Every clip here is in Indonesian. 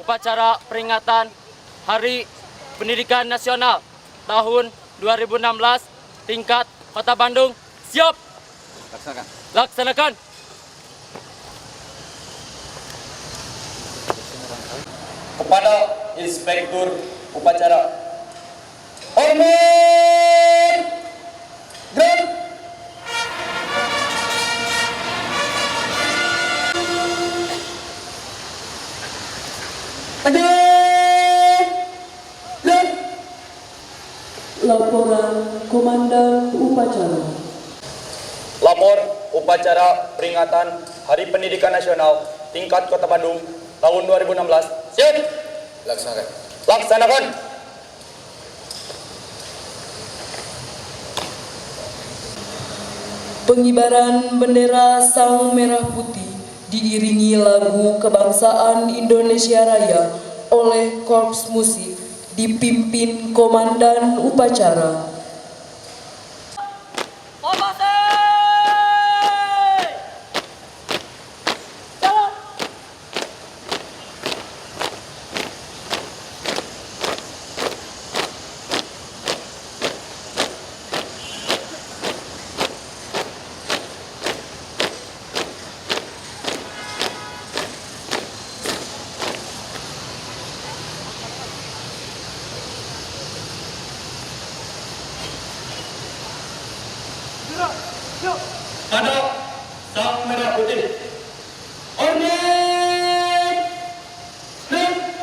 upacara peringatan Hari Pendidikan Nasional tahun 2016 tingkat Kota Bandung. Siap! Laksanakan. Laksanakan! Kepada Inspektur Upacara, hormat gerak. Laporan Komandan Upacara. Lapor upacara peringatan Hari Pendidikan Nasional tingkat Kota Bandung tahun 2016. Siap. Laksanakan. Laksanakan. Pengibaran bendera Sang Merah Putih diiringi lagu kebangsaan Indonesia Raya oleh Korps Musik dipimpin Komandan Upacara. Pada Sang Merah Putih. Hormat gerak.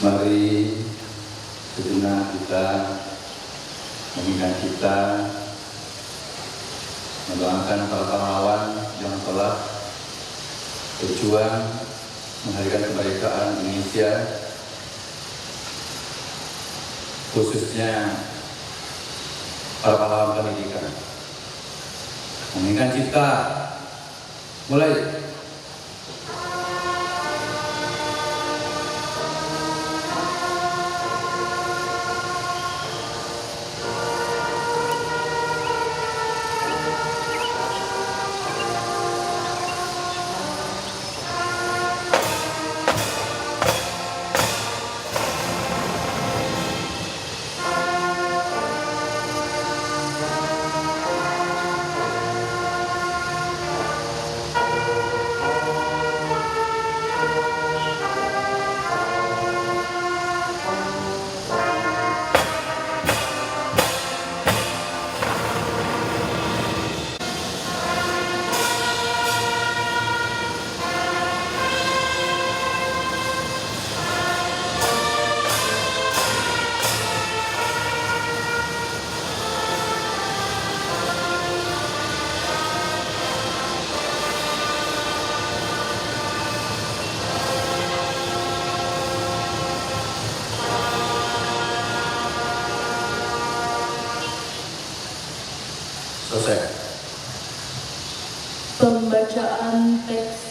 Mari sejenak kita mengingat kita, mendoakan para pahlawan yang telah berjuang menghadirkan kemerdekaan Indonesia, khususnya para pahlawan pendidikan. Mengingat kita, mulai.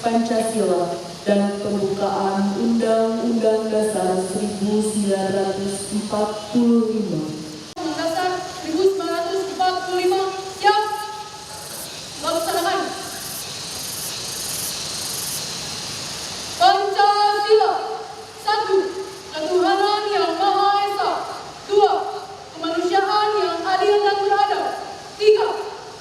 Pancasila dan pembukaan Undang-Undang Dasar 1945. Dasar 1945 siap laksanakan. Pancasila. 1. Ketuhanan yang Maha Esa. 2. Kemanusiaan yang adil dan beradab. 3.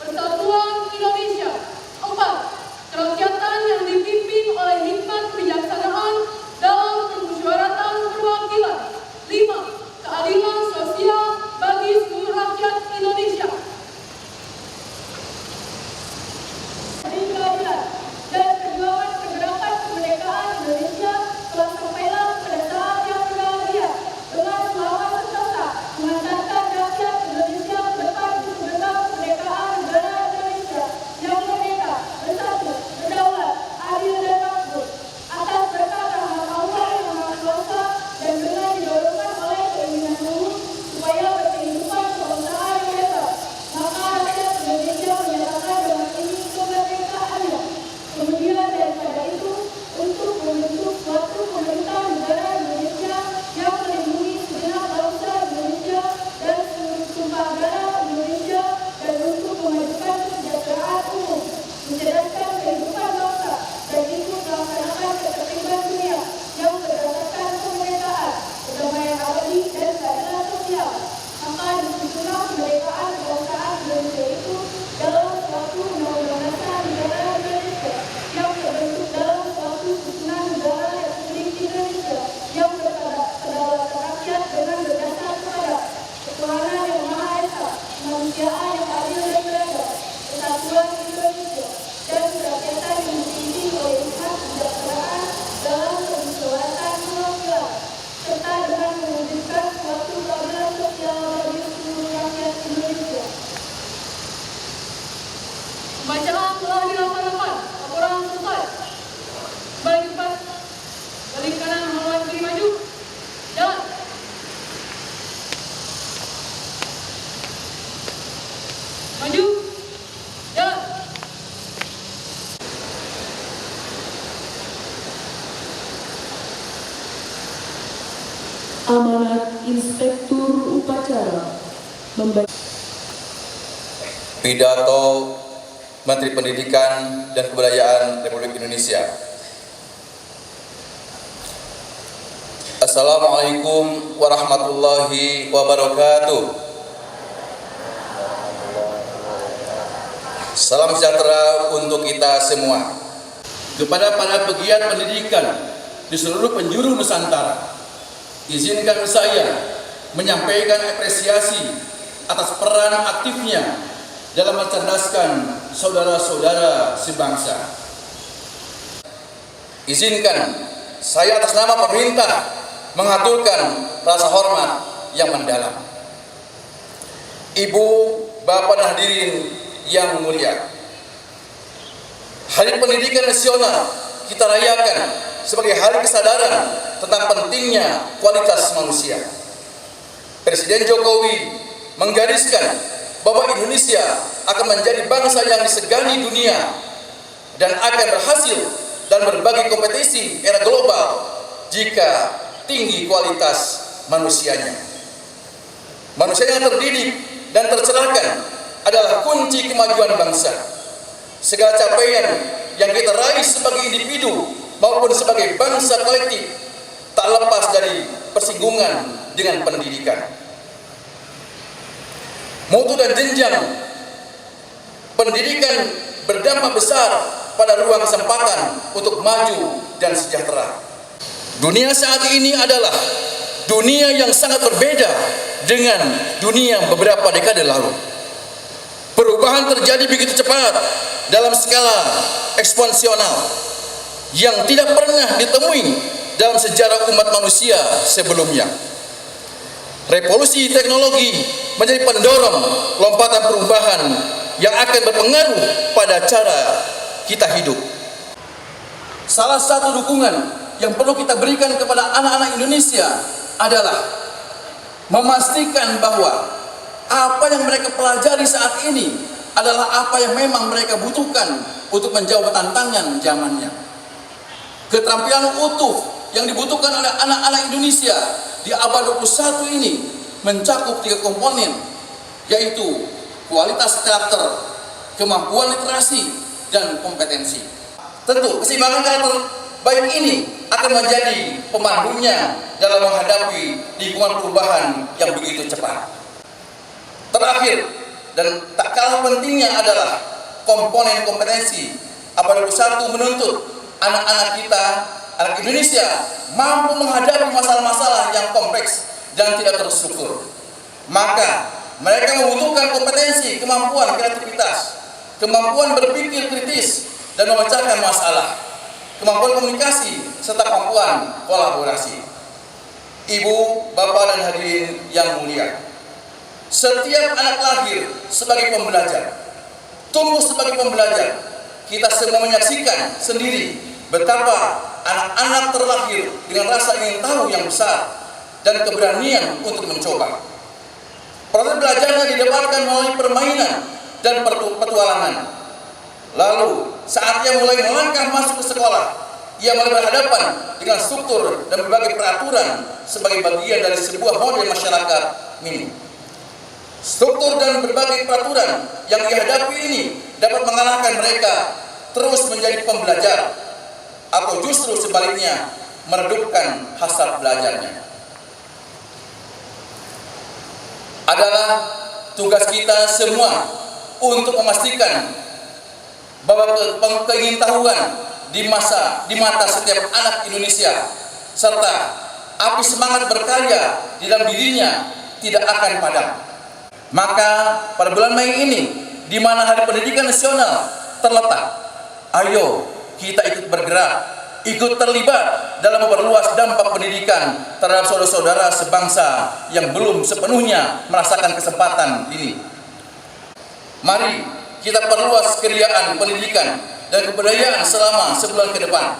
Persatuan Indonesia. 4. Kerakyatan yang dipimpin oleh hikmat kebijaksanaan dalam permusyawaratan perwakilan. 5. Keadilan sosial bagi seluruh rakyat Indonesia. Keadilan dan perjuangan pergerakan kemerdekaan Indonesia telah sampailah pada saat yang berbahagia dengan selawat sentosa mengantarkan rakyat Indonesia berdepan untuk menegak kemerdekaan negara Indonesia yang merdeka, bersatu, berdaulat, adil dan makmur atas berkat rahmat Allah yang Maha Kuasa dan dengan didorongkan oleh keinginan luhur supaya berkehidupan kebangsaan yang hebat. Maka rakyat Indonesia menyatakan dengan ini kemerdekaannya. Kemudian daripada itu, untuk membentuk suatu pemerintah negara Indonesia yang melindungi segenap bangsa Indonesia dan seluruh tumpah darah Indonesia dan untuk memajukan kesejahteraan umum, mencerdaskan kehidupan bangsa dan ikut melaksanakan ketertiban dunia yang berdasarkan kemerdekaan, kedamaian abadi dan keadilan sosial. Maka disitulah kemerdekaan kebangsaan Indonesia itu dalam suatu undang-undang dasar negara Indonesia yang terbentuk dalam suatu susunan negara Republik Indonesia yang berkedaulatan rakyat dengan berdasar kepada ketuhanan yang Maha Esa, kemanusiaan yang adil dan beradab, persatuan Indonesia, dan kerakyatan yang dipimpin oleh hikmat kebijaksanaan dalam permusyawaratan perwakilan, serta dengan mewujudkan suatu keadilan sosial bagi seluruh rakyat Indonesia. Pembacaan telah dilaksanakan. Laporan selesai. Balik depan. Balik kanan melawan kiri maju. Jalan. Maju. Jalan. Amanat Inspektur Upacara membaca. Pidato Menteri Pendidikan dan Kebudayaan Republik Indonesia. Assalamualaikum warahmatullahi wabarakatuh. Salam sejahtera untuk kita semua. Kepada para pegiat pendidikan di seluruh penjuru Nusantara, izinkan saya menyampaikan apresiasi atas peran aktifnya dalam mencerdaskan saudara-saudara sebangsa. Izinkan saya atas nama pemerintah mengaturkan rasa hormat yang mendalam. Ibu, Bapak dan hadirin yang mulia, Hari Pendidikan Nasional kita rayakan sebagai hari kesadaran tentang pentingnya kualitas manusia. Presiden Jokowi menggariskan bahwa Indonesia akan menjadi bangsa yang disegani dunia dan akan berhasil dalam berbagai kompetisi era global jika tinggi kualitas manusianya. Manusia yang terdidik dan tercerahkan adalah kunci kemajuan bangsa. Segala capaian yang kita raih sebagai individu maupun sebagai bangsa kolektif tak lepas dari persinggungan dengan pendidikan. Mutu dan jenjang pendidikan berdampak besar pada ruang kesempatan untuk maju dan sejahtera. Dunia saat ini adalah dunia yang sangat berbeda dengan dunia beberapa dekade lalu. Perubahan terjadi begitu cepat dalam skala eksponensial yang tidak pernah ditemui dalam sejarah umat manusia sebelumnya. Revolusi teknologi menjadi pendorong lompatan perubahan yang akan berpengaruh pada cara kita hidup. Salah satu dukungan yang perlu kita berikan kepada anak-anak Indonesia adalah memastikan bahwa apa yang mereka pelajari saat ini adalah apa yang memang mereka butuhkan untuk menjawab tantangan zamannya. Keterampilan utuh yang dibutuhkan oleh anak-anak Indonesia di abad 21 ini mencakup 3 komponen, yaitu kualitas karakter, kemampuan literasi, dan kompetensi. Tentu keseimbangan karakter baik ini akan menjadi pemandunya dalam menghadapi lingkungan perubahan yang begitu cepat. Terakhir dan tak kalah pentingnya adalah komponen kompetensi. Abad 21 menuntut anak-anak kita, anak Indonesia, mampu menghadapi masalah-masalah yang kompleks dan tidak terstruktur. Maka mereka membutuhkan kompetensi, kemampuan kreativitas, kemampuan berpikir kritis dan memecahkan masalah, kemampuan komunikasi, serta kemampuan kolaborasi. Ibu, bapak, dan hadirin yang mulia, setiap anak lahir sebagai pembelajar, tumbuh sebagai pembelajar. Kita semua menyaksikan sendiri betapa anak-anak terlahir dengan rasa ingin tahu yang besar dan keberanian untuk mencoba. Proses belajarnya didapatkan melalui permainan dan petualangan. Lalu saat ia mulai melangkah masuk ke sekolah, ia mulai berhadapan dengan struktur dan berbagai peraturan sebagai bagian dari sebuah model masyarakat mini. Struktur dan berbagai peraturan yang dihadapi ini dapat mengalahkan mereka terus menjadi pembelajar, atau justru sebaliknya meredupkan hasrat belajarnya. Adalah tugas kita semua untuk memastikan bahwa keingintahuan di mata setiap anak Indonesia serta api semangat berkarya di dalam dirinya tidak akan padam. Maka pada bulan Mei ini, di mana Hari Pendidikan Nasional terletak, ayo kita ikut bergerak, ikut terlibat dalam memperluas dampak pendidikan terhadap saudara-saudara sebangsa yang belum sepenuhnya merasakan kesempatan ini. Mari kita perluas keriaan pendidikan dan kebudayaan selama sebulan ke depan.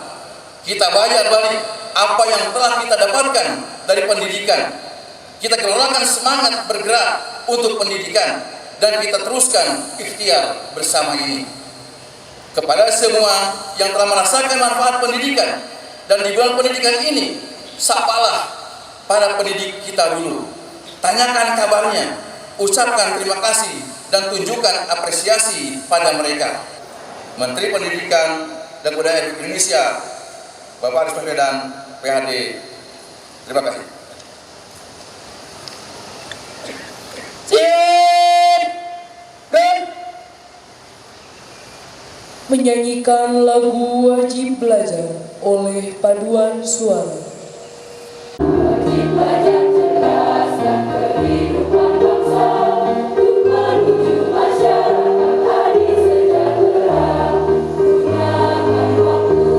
Kita bayar balik apa yang telah kita dapatkan dari pendidikan. Kita kelolakan semangat bergerak untuk pendidikan dan kita teruskan ikhtiar bersama ini. Kepada semua yang telah merasakan manfaat pendidikan dan di bulan pendidikan ini, sapalah para pendidik kita dulu. Tanyakan kabarnya, ucapkan terima kasih dan tunjukkan apresiasi pada mereka. Menteri Pendidikan dan Kebudayaan Indonesia, Bapak Anies Baswedan, PhD. Terima kasih. Menyanyikan lagu Wajib Belajar oleh paduan suara. Wajib belajar cerdas dan kehidupan bangsa untuk menuju masyarakat adil sejahtera. Gunakan waktu,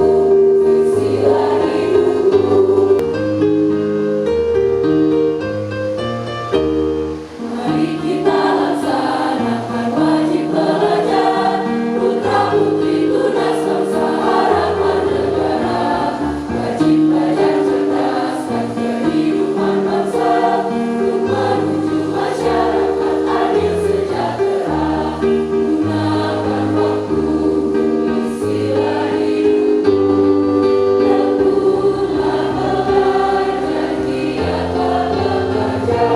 isilah hidupmu. Mari kita laksanakan wajib belajar. Putra putri tunas bangsa harapan negara. Wajib belajar cerdas dan kehidupan bangsa untuk menuju masyarakat adil sejahtera. Gunakan waktu, isilah hidupmu. Tekunlah belajar, giatlah bekerja.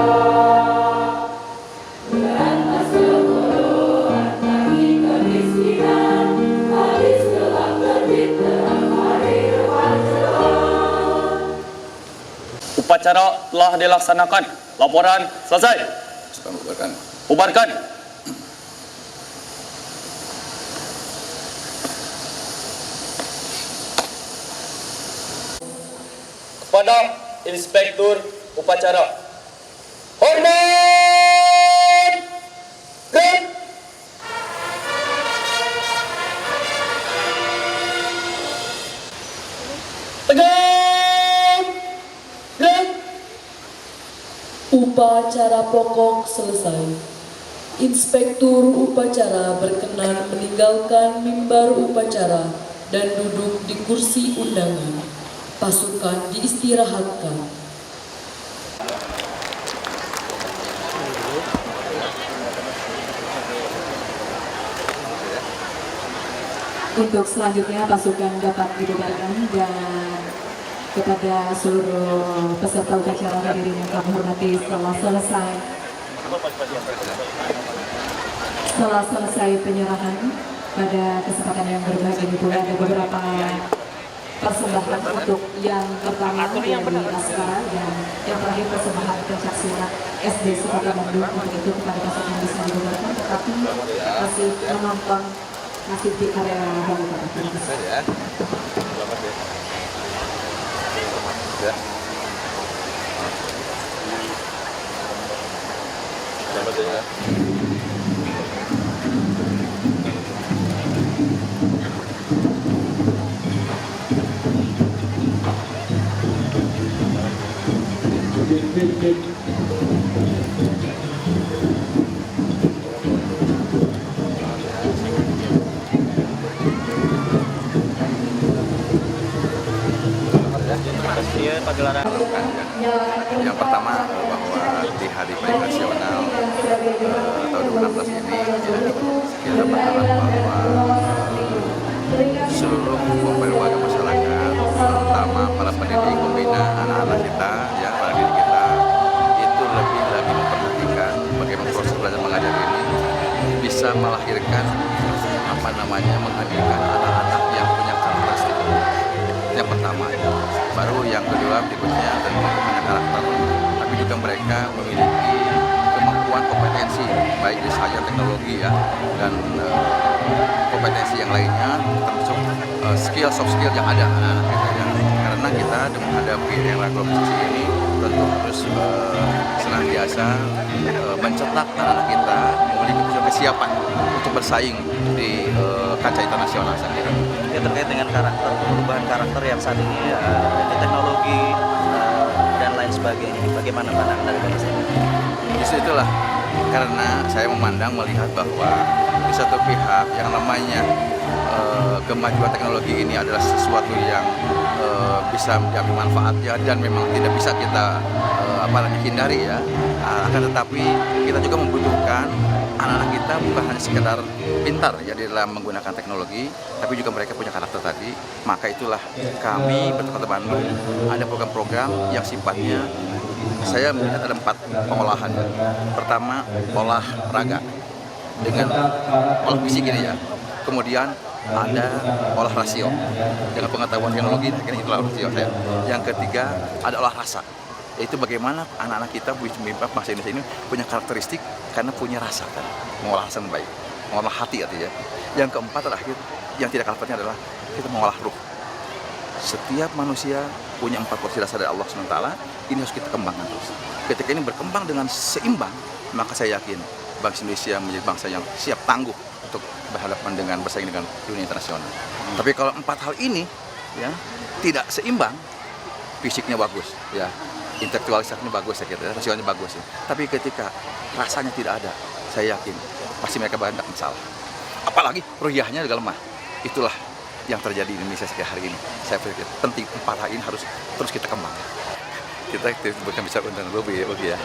Berantas kebodohan, tangi kemiskinan, habis gelap terbit terang hari depan cerah. Upacara telah dilaksanakan. Laporan selesai. Bubarkan. Bubarkan. Kepada Inspektur Upacara, hormat! Gerak! Tegak! Gerak! Upacara pokok selesai. Inspektur upacara berkenan meninggalkan mimbar upacara dan duduk di kursi undangan. Pasukan diistirahatkan. Untuk selanjutnya pasukan dapat dibubarkan dan kepada seluruh peserta upacara hadirin yang kami hormati setelah selesai penyerahan pada kesempatan yang berbahagia ini pula ada beberapa persembahan untuk yang pertama dari Askara dan yang terakhir persembahan pencak silat SD Kota Bandung. Untuk itu kepada pasukan yang bisa dibubarkan tetapi masih menonton masih di area bawah. Yang pertama bahwa di Hari Pendidikan Nasional tahun 2016 ini kita berharap bahwa seluruh komponen warga masyarakat, terutama para pendidik, pembina anak-anak kita, ya para didik kita, itu lebih lagi memperhatikan bagaimana proses belajar mengajar ini bisa melahirkan menghadirkan anak-anak yang punya karakteristik. Yang pertama, baru yang kedua berikutnya tentu punya karakter, tapi juga mereka memiliki kemampuan kompetensi baik di sains teknologi ya dan kompetensi yang lainnya termasuk soft skill yang ada anak-anak kita ya. Karena kita menghadapi era globalisasi ini tentu harus senantiasa mencetak anak-anak kita memiliki kesiapan untuk bersaing di kancah internasional saya kira. Ya, terkait dengan karakter, perubahan karakter yang saat ini dari teknologi dan lain sebagainya, bagaimana pandangan dari Bapak saya? Justru itulah karena saya memandang melihat bahwa di satu pihak yang namanya kemajuan teknologi ini adalah sesuatu yang bisa diambil manfaatnya dan memang tidak bisa kita hindari ya. Akan tetapi kita juga membutuhkan anak-anak kita bukan hanya sekedar pintar ya di dalam menggunakan teknologi, tapi juga mereka punya karakter tadi. Maka itulah kami Kota Bandung ada program-program yang sifatnya saya melihat ada 4 pengolahan. Pertama, olahraga dengan olah fisik ini ya. Kemudian ada olah rasio dengan pengetahuan teknologi, ini olah rasio saya. Yang ketiga ada olah rasa, yaitu bagaimana anak-anak kita bangsa Indonesia ini punya karakteristik karena punya rasa kan, mengolah rasa yang baik, mengolah hati artinya. Yang keempat terakhir yang tidak kalah penting adalah kita mengolah ruh. Setiap manusia punya 4 porsi dasar dari Allah SWT, ini harus kita kembangkan terus. Ketika ini berkembang dengan seimbang, maka saya yakin bangsa Indonesia menjadi bangsa yang siap tangguh untuk berhadapan dengan bersaing dengan dunia internasional. Tapi kalau 4 hal ini ya tidak seimbang, fisiknya bagus, ya intelektualitasnya bagus, saya kira, rasionalnya bagus, ya. Tapi ketika rasanya tidak ada, saya yakin pasti mereka banyak masalah. Apalagi ruhiyahnya juga lemah. Itulah yang terjadi di Indonesia sekarang hari ini. Saya pikir penting 4 hal ini harus terus kita kembangkan. Kita bukan bisa undang lobby ya.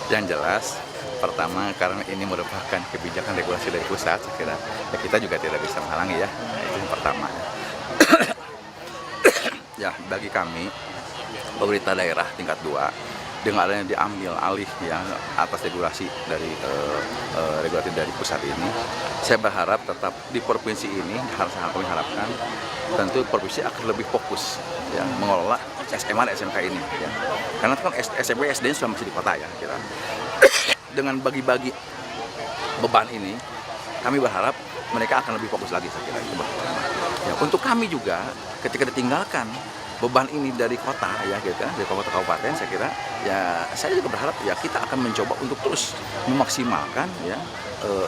Yang jelas, pertama karena ini merupakan kebijakan regulasi dari pusat, saya kira ya kita juga tidak bisa menghalangi ya. Itu yang pertama. Ya, bagi kami pemerintah daerah tingkat 2 dengan adanya diambil alih ya atas regulasi dari regulatif dari pusat ini, saya berharap tetap di provinsi ini harus kami harapkan tentu provinsi akan lebih fokus ya mengelola SMA dan SMK ini ya. Karena kan SMP SD sudah masih di kota ya kira. Dengan bagi-bagi beban ini kami berharap mereka akan lebih fokus lagi saya kira. Ya, untuk kami juga ketika ditinggalkan beban ini dari kota ya gitu dari kota kabupaten, saya kira ya saya juga berharap ya kita akan mencoba untuk terus memaksimalkan ya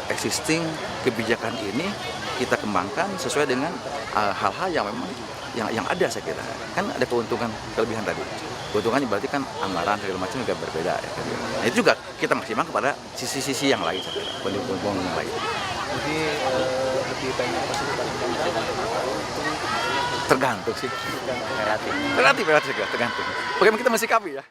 existing kebijakan ini kita kembangkan sesuai dengan hal-hal yang memang yang ada, saya kira kan ada keuntungan kelebihan tadi. Keuntungannya berarti kan anggaran segala macam juga berbeda ya. Nah, itu juga kita maksimal kepada sisi-sisi yang lain, saya kira pendukung yang lain. Jadi lebih banyak fasilitas tergantung sih. Relatif juga tergantung. Bagaimana kita mensikapi ya.